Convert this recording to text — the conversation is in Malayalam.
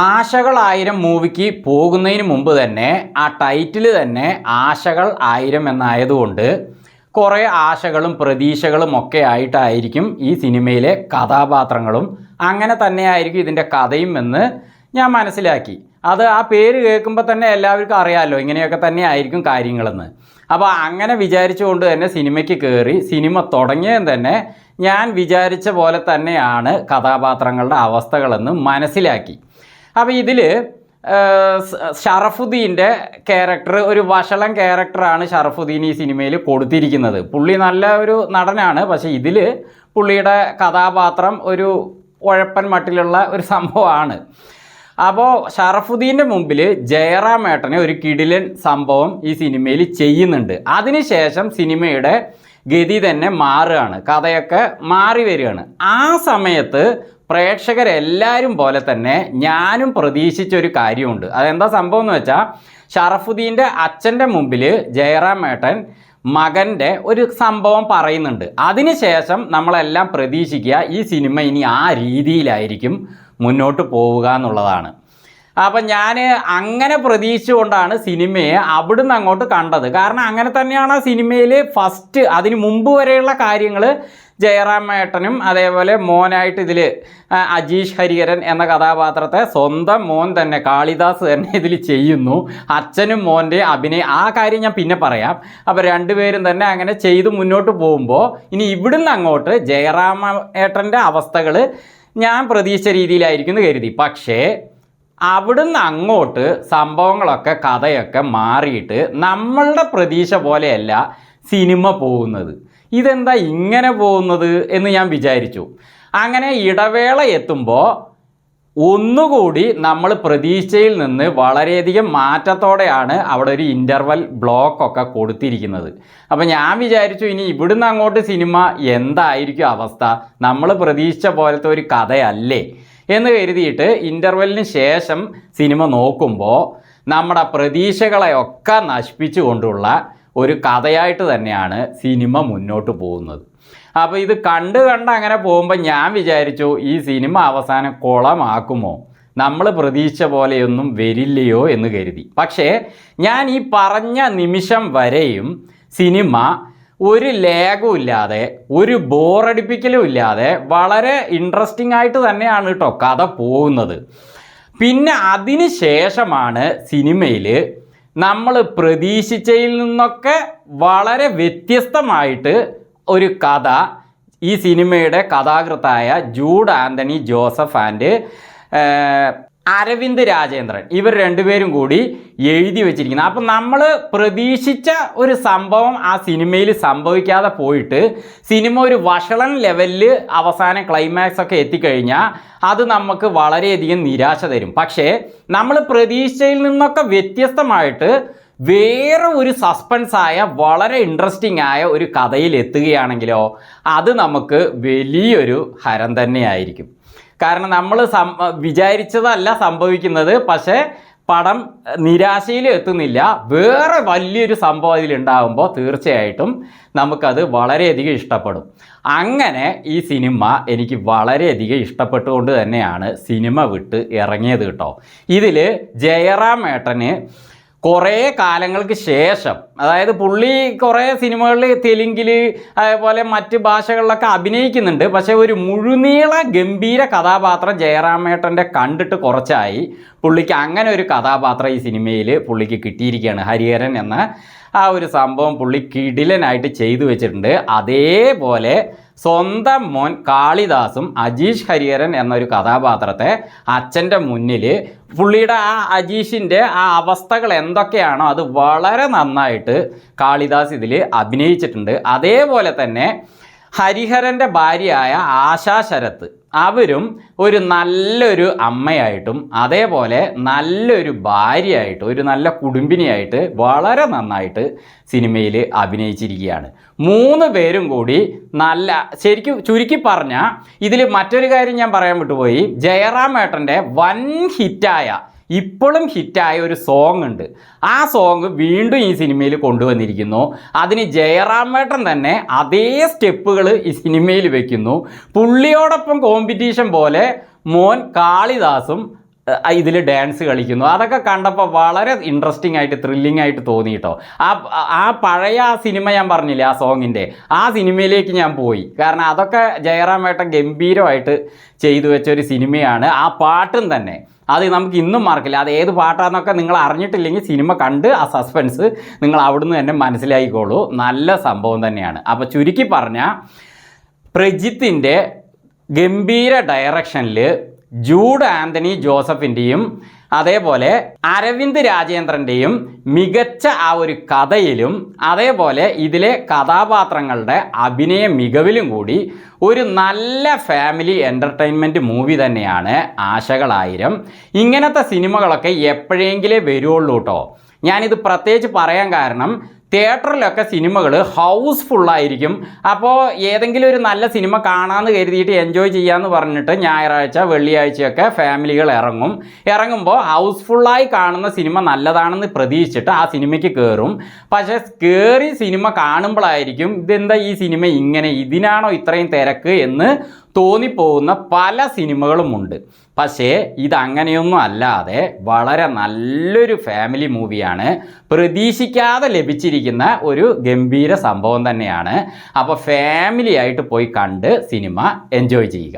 ആശകൾ 1000 മൂവിക്ക് പോകുന്നതിന് മുമ്പ് തന്നെ ആ ടൈറ്റിൽ തന്നെ ആശകൾ 1000 എന്നായതുകൊണ്ട് കുറേ ആശകളും പ്രതീക്ഷകളും ഒക്കെ ആയിട്ടായിരിക്കും ഈ സിനിമയിലെ കഥാപാത്രങ്ങളും അങ്ങനെ തന്നെയായിരിക്കും ഇതിൻ്റെ കഥയും എന്ന് ഞാൻ മനസ്സിലാക്കി. അത് ആ പേര് കേൾക്കുമ്പോൾ തന്നെ എല്ലാവർക്കും അറിയാമല്ലോ ഇങ്ങനെയൊക്കെ തന്നെ ആയിരിക്കും കാര്യങ്ങളെന്ന്. അപ്പോൾ അങ്ങനെ വിചാരിച്ചുകൊണ്ട് തന്നെ സിനിമയ്ക്ക് കയറി. സിനിമ തുടങ്ങിയത് തന്നെ ഞാൻ വിചാരിച്ച പോലെ തന്നെയാണ് കഥാപാത്രങ്ങളുടെ അവസ്ഥകളെന്ന് മനസ്സിലാക്കി. അപ്പോൾ ഇതിൽ ഷറഫുദ്ദീൻ്റെ ക്യാരക്ടർ ഒരു വഷളൻ ക്യാരക്ടറാണ് ഷറഫുദ്ദീൻ ഈ സിനിമയിൽ കൊടുത്തിരിക്കുന്നത്. പുള്ളി നല്ല ഒരു നടനാണ്, പക്ഷേ ഇതിൽ പുള്ളിയുടെ കഥാപാത്രം ഒരു ഉഴപ്പൻ മട്ടിലുള്ള ഒരു സംഭവമാണ്. അപ്പോൾ ഷറഫുദ്ദീൻ്റെ മുമ്പിൽ ജയറാമേട്ടനെ ഒരു കിടിലൻ സംഭവം ഈ സിനിമയിൽ ചെയ്യുന്നുണ്ട്. അതിനുശേഷം സിനിമയുടെ ഗതി തന്നെ മാറുകയാണ്, കഥയൊക്കെ മാറി വരികയാണ്. ആ സമയത്ത് പ്രേക്ഷകരെല്ലാവരും പോലെ തന്നെ ഞാനും പ്രതീക്ഷിച്ചൊരു കാര്യമുണ്ട്. അതെന്താ സംഭവം എന്ന് വെച്ചാൽ, ഷറഫുദ്ദീൻ്റെ അച്ഛൻ്റെ മുമ്പിൽ ജയറാമേട്ടൻ മകൻ്റെ ഒരു സംഭവം പറയുന്നുണ്ട്. അതിനുശേഷം നമ്മളെല്ലാം പ്രതീക്ഷിക്കുക ഈ സിനിമ ഇനി ആ രീതിയിലായിരിക്കും മുന്നോട്ട് പോവുക എന്നുള്ളതാണ്. അപ്പം ഞാൻ അങ്ങനെ പ്രതീക്ഷിച്ചുകൊണ്ടാണ് സിനിമയെ അവിടുന്ന് അങ്ങോട്ട് കണ്ടത്. കാരണം അങ്ങനെ തന്നെയാണ് ആ സിനിമയിൽ ഫസ്റ്റ് അതിന് മുമ്പ് വരെയുള്ള കാര്യങ്ങൾ ജയറാമേട്ടനും അതേപോലെ മോനായിട്ട് ഇതിൽ അജീഷ് ഹരിഹരൻ എന്ന കഥാപാത്രത്തെ സ്വന്തം മോൻ തന്നെ കാളിദാസ് തന്നെ ഇതിൽ ചെയ്യുന്നു. അച്ഛനും മോൻ്റെ അഭിനയം ആ കാര്യം ഞാൻ പിന്നെ പറയാം. അപ്പോൾ രണ്ടുപേരും തന്നെ അങ്ങനെ ചെയ്ത് മുന്നോട്ട് പോകുമ്പോൾ ഇനി ഇവിടുന്ന് അങ്ങോട്ട് ജയറാമേട്ടൻ്റെ അവസ്ഥകൾ ഞാൻ പ്രതീക്ഷിച്ച രീതിയിലായിരിക്കും എന്ന് കരുതി. പക്ഷേ അവിടുന്ന് അങ്ങോട്ട് സംഭവങ്ങളൊക്കെ കഥയൊക്കെ മാറിയിട്ട് നമ്മളുടെ പ്രതീക്ഷ പോലെയല്ല സിനിമ പോകുന്നത്. ഇതെന്താ ഇങ്ങനെ പോകുന്നത് എന്ന് ഞാൻ വിചാരിച്ചു. അങ്ങനെ ഇടവേള എത്തുമ്പോൾ ഒന്നുകൂടി നമ്മൾ പ്രതീക്ഷയിൽ നിന്ന് വളരെയധികം മാറ്റത്തോടെയാണ് അവിടെ ഒരു ഇൻ്റർവൽ ബ്ലോക്കൊക്കെ കൊടുത്തിരിക്കുന്നത്. അപ്പോൾ ഞാൻ വിചാരിച്ചു ഇനി ഇവിടുന്ന് അങ്ങോട്ട് സിനിമ എന്തായിരിക്കും അവസ്ഥ, നമ്മൾ പ്രതീക്ഷിച്ച പോലത്തെ ഒരു കഥയല്ലേ എന്ന് കരുതിയിട്ട് ഇൻ്റർവെല്ലിന് ശേഷം സിനിമ നോക്കുമ്പോൾ നമ്മുടെ പ്രതീക്ഷകളെയൊക്കെ നശിപ്പിച്ചു കൊണ്ടുള്ള ഒരു കഥയായിട്ട് തന്നെയാണ് സിനിമ മുന്നോട്ട് പോകുന്നത്. അപ്പോൾ ഇത് കണ്ട് അങ്ങനെ പോകുമ്പോൾ ഞാൻ വിചാരിച്ചു ഈ സിനിമ അവസാനം കുളമാക്കുമോ, നമ്മൾ പ്രതീക്ഷിച്ച പോലെയൊന്നും വരില്ലയോ എന്ന് കരുതി. പക്ഷേ ഞാൻ ഈ പറഞ്ഞ നിമിഷം വരെയും സിനിമ ഒരു ലാഗും ഇല്ലാതെ ഒരു ബോറടിപ്പിക്കലും ഇല്ലാതെ വളരെ ഇൻട്രസ്റ്റിംഗ് ആയിട്ട് തന്നെയാണ് കേട്ടോ കഥ പോകുന്നത്. പിന്നെ അതിന് ശേഷമാണ് സിനിമയിൽ നമ്മൾ പ്രതീക്ഷിച്ചതിൽ നിന്നൊക്കെ വളരെ വ്യത്യസ്തമായിട്ട് ഒരു കഥ ഈ സിനിമയുടെ കഥാകൃത്തായ ജൂഡ് ആൻ്റണി ജോസഫ് ആൻഡ് അരവിന്ദ് രാജേന്ദ്രൻ ഇവർ രണ്ടുപേരും കൂടി എഴുതി വച്ചിരിക്കുന്നത്. അപ്പം നമ്മൾ പ്രതീക്ഷിച്ച ഒരു സംഭവം ആ സിനിമയിൽ സംഭവിക്കാതെ പോയിട്ട് സിനിമ ഒരു വഷളൻ ലെവലിൽ അവസാന ക്ലൈമാക്സ് ഒക്കെ എത്തിക്കഴിഞ്ഞാൽ അത് നമുക്ക് വളരെയധികം നിരാശ തരും. പക്ഷേ നമ്മൾ പ്രതീക്ഷിച്ചതിൽ നിന്നൊക്കെ വ്യത്യസ്തമായിട്ട് വേറെ ഒരു സസ്പെൻസായ വളരെ ഇൻട്രസ്റ്റിംഗ് ആയ ഒരു കഥയിൽ എത്തുകയാണെങ്കിലോ അത് നമുക്ക് വലിയൊരു ഹരം തന്നെയായിരിക്കും. കാരണം നമ്മൾ വിചാരിച്ചതല്ല സംഭവിക്കുന്നത്, പക്ഷേ പടം നിരാശയിൽ എത്തുന്നില്ല, വേറെ വലിയൊരു സംഭവം അതിലുണ്ടാകുമ്പോൾ തീർച്ചയായിട്ടും നമുക്കത് വളരെയധികം ഇഷ്ടപ്പെടും. അങ്ങനെ ഈ സിനിമ എനിക്ക് വളരെയധികം ഇഷ്ടപ്പെട്ടുകൊണ്ട് തന്നെയാണ് സിനിമ വിട്ട് ഇറങ്ങിയത് കേട്ടോ. ഇതിൽ ജയറാമേട്ടന് കുറേ കാലങ്ങൾക്ക് ശേഷം, അതായത് പുള്ളി കുറേ സിനിമകളിൽ തെലുങ്കിൽ അതേപോലെ മറ്റ് ഭാഷകളിലൊക്കെ അഭിനയിക്കുന്നുണ്ട്, പക്ഷേ ഒരു മുഴുനീള ഗംഭീര കഥാപാത്രം ജയറാമേട്ടൻ്റെ കണ്ടിട്ട് കുറച്ചായി. പുള്ളിക്ക് അങ്ങനെ ഒരു കഥാപാത്രം ഈ സിനിമയിൽ പുള്ളിക്ക് കിട്ടിയിരിക്കുകയാണ്. ഹരിഹരൻ എന്ന ആ ഒരു സംഭവം പുള്ളി കിടിലനായിട്ട് ചെയ്തു വെച്ചിട്ടുണ്ട്. അതേപോലെ സ്വന്തം മോൻ കാളിദാസും അജീഷ് ഹരിഹരൻ എന്നൊരു കഥാപാത്രത്തെ അച്ഛൻ്റെ മുന്നിൽ പുള്ളിയുടെ ആ അജീഷിൻ്റെ ആ അവസ്ഥകൾ എന്തൊക്കെയാണോ അത് വളരെ നന്നായിട്ട് കാളിദാസ് ഇതിൽ അഭിനയിച്ചിട്ടുണ്ട്. അതേപോലെ തന്നെ ഹരിഹരൻ്റെ ഭാര്യയായ ആശാ ശരത്ത് അവരും ഒരു നല്ലൊരു അമ്മയായിട്ടും അതേപോലെ നല്ലൊരു ഭാര്യയായിട്ടും ഒരു നല്ല കുടുംബിനിയായിട്ട് വളരെ നന്നായിട്ട് സിനിമയിൽ അഭിനയിച്ചിരിക്കുകയാണ്. 3 പേരും കൂടി നല്ല, ശരിക്കും ചുരുക്കി പറഞ്ഞാൽ ഇതിൽ മറ്റൊരു കാര്യം ഞാൻ പറയാൻ വിട്ടുപോയി. ജയറാമേട്ടൻ്റെ വൻ ഹിറ്റായ ഇപ്പോഴും ഹിറ്റായ ഒരു സോങ് ഉണ്ട്. ആ സോങ് വീണ്ടും ഈ സിനിമയിൽ കൊണ്ടുവന്നിരിക്കുന്നു. അതിന് ജയറാമേട്ടൻ തന്നെ അതേ സ്റ്റെപ്പുകൾ ഈ സിനിമയിൽ വെക്കുന്നു. പുള്ളിയോടൊപ്പം കോമ്പറ്റീഷൻ പോലെ മോൻ കാളിദാസും ഇതിൽ ഡാൻസ് കളിക്കുന്നു. അതൊക്കെ കണ്ടപ്പോൾ വളരെ ഇൻട്രസ്റ്റിംഗ് ആയിട്ട് ത്രില്ലിംഗ് ആയിട്ട് തോന്നി കേട്ടോ. ആ പഴയ ആ സിനിമ ഞാൻ പറഞ്ഞില്ലേ, ആ സോങ്ങിൻ്റെ ആ സിനിമയിലേക്ക് ഞാൻ പോയി. കാരണം അതൊക്കെ ജയറാമേട്ടൻ ഗംഭീരമായിട്ട് ചെയ്തു വെച്ച ഒരു സിനിമയാണ്. ആ പാട്ടും തന്നെ അത് നമുക്ക് ഇന്നും മറക്കില്ല. അത് ഏത് പാട്ടാണെന്നൊക്കെ നിങ്ങൾ അറിഞ്ഞിട്ടില്ലെങ്കിൽ സിനിമ കണ്ട് ആ സസ്പെൻസ് നിങ്ങൾ അവിടുന്ന് തന്നെ മനസ്സിലാക്കിക്കോളൂ. നല്ല സംഭവം തന്നെയാണ്. അപ്പോൾ ചുരുക്കി പറഞ്ഞാൽ പ്രജിത്തിൻ്റെ ഗംഭീര ഡയറക്ഷനിൽ ജൂഡ് ആൻ്റണി ജോസഫിൻ്റെയും അതേപോലെ അരവിന്ദ് രാജേന്ദ്രൻ്റെയും മികച്ച ആ ഒരു കഥയിലും അതേപോലെ ഇതിലെ കഥാപാത്രങ്ങളുടെ അഭിനയ മികവിലും കൂടി ഒരു നല്ല ഫാമിലി എൻ്റർടൈൻമെൻറ്റ് മൂവി തന്നെയാണ് ആശകളായിരം. ഇങ്ങനത്തെ സിനിമകളൊക്കെ എപ്പോഴെങ്കിലേ വരുള്ളൂ കേട്ടോ. ഞാനിത് പ്രത്യേകിച്ച് പറയാൻ കാരണം തിയേറ്ററിലൊക്കെ സിനിമകൾ ഹൗസ്ഫുള്ളായിരിക്കും. അപ്പോൾ ഏതെങ്കിലും ഒരു നല്ല സിനിമ കാണാമെന്ന് കരുതിയിട്ട് എൻജോയ് ചെയ്യാമെന്ന് പറഞ്ഞിട്ട് ഞായറാഴ്ച വെള്ളിയാഴ്ചയൊക്കെ ഫാമിലികൾ ഇറങ്ങുമ്പോൾ ഹൗസ്ഫുള്ളായി കാണുന്ന സിനിമ നല്ലതാണെന്ന് പ്രതീക്ഷിച്ചിട്ട് ആ സിനിമയ്ക്ക് കയറും. പക്ഷേ കയറി സിനിമ കാണുമ്പോഴായിരിക്കും ഇതെന്താ ഈ സിനിമ ഇങ്ങനെ, ഇതിനാണോ ഇത്രയും തിരക്ക് എന്ന് തോന്നിപ്പോകുന്ന പല സിനിമകളുമുണ്ട്. പക്ഷേ ഇതങ്ങനെയൊന്നും അല്ലാതെ വളരെ നല്ലൊരു ഫാമിലി മൂവിയാണ്. പ്രതീക്ഷിക്കാതെ ലഭിച്ചിരിക്കുന്ന ഒരു ഗംഭീര സംഭവം തന്നെയാണ്. അപ്പോൾ ഫാമിലി ആയിട്ട് പോയി കണ്ട് സിനിമ എൻജോയ് ചെയ്യുക.